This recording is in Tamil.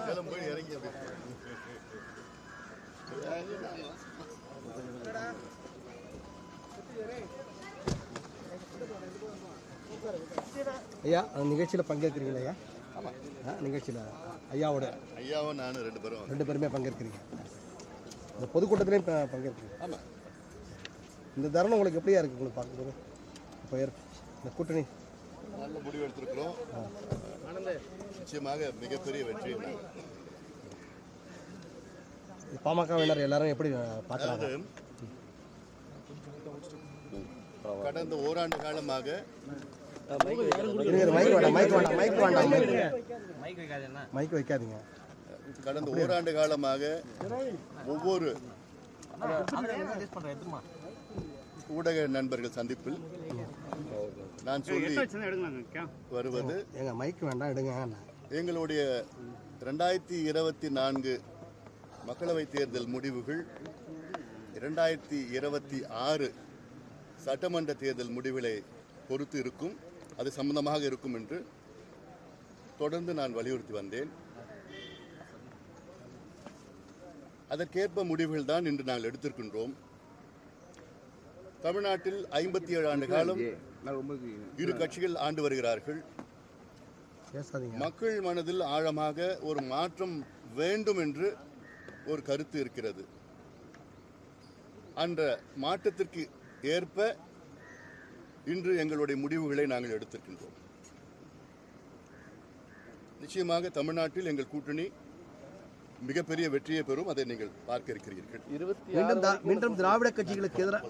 சேலம் போய் இறங்கி ஐயா நிகழ்ச்சியில் பங்கேற்கிறீங்களா ஐயா? ஆமாம், நிகழ்ச்சியில் ஐயாவும் நானும் ரெண்டு பேருமே பங்கேற்கிறீங்க. இந்த பொதுக்கூட்டத்திலையும் பங்கேற்கிறீங்க. ஆமாம். இந்த தருணம் உங்களுக்கு எப்படியா இருக்குது உங்களுக்கு பார்க்கும்போது? இப்போ இந்த கூட்டணி நல்ல முடிவு எடுத்திருக்கிறோம். நிச்சயமாக மிகப்பெரிய வெற்றி. பாமகவினர் எல்லாரும் எப்படி பார்க்குறாங்க? கடந்த ஓராண்டு காலமாக மைக் வைக்காதீங்க. கடந்த ஓராண்டு காலமாக ஒவ்வொரு ஊடக நண்பர்கள் சந்திப்பில் நான் சொல்லி வருவது மைக் வேண்டாம், எடுங்க. எங்களுடைய 2024 மக்களவைத் தேர்தல் முடிவுகள் 2026 சட்டமன்ற தேர்தல் முடிவுகளை பொறுத்து இருக்கும், அது சம்பந்தமாக இருக்கும் என்று தொடர்ந்து நான் வலியுறுத்தி வந்தேன். அதற்கேற்ப முடிவுகள் தான் இன்று நாங்கள் எடுத்திருக்கின்றோம். தமிழ்நாட்டில் 57 ஆண்டு காலம் இரு கட்சிகள் ஆண்டு வருகிறார்கள். மக்கள் மனதில் ஆழமாக ஒரு மாற்றம் வேண்டும் என்று ஒரு கருத்து இருக்கிறது. அந்த மாற்றத்திற்கு ஏற்ப இன்று எங்களுடைய முடிவுகளை நாங்கள் எடுத்திருக்கின்றோம். நிச்சயமாக தமிழ்நாட்டில் எங்கள் கூட்டணி மிகப்பெரிய வெற்றியை பெறும், அதை நீங்கள் பார்க்க இருக்கிறீர்கள். மீண்டும் திராவிட கட்சிகளுக்கு எதிராக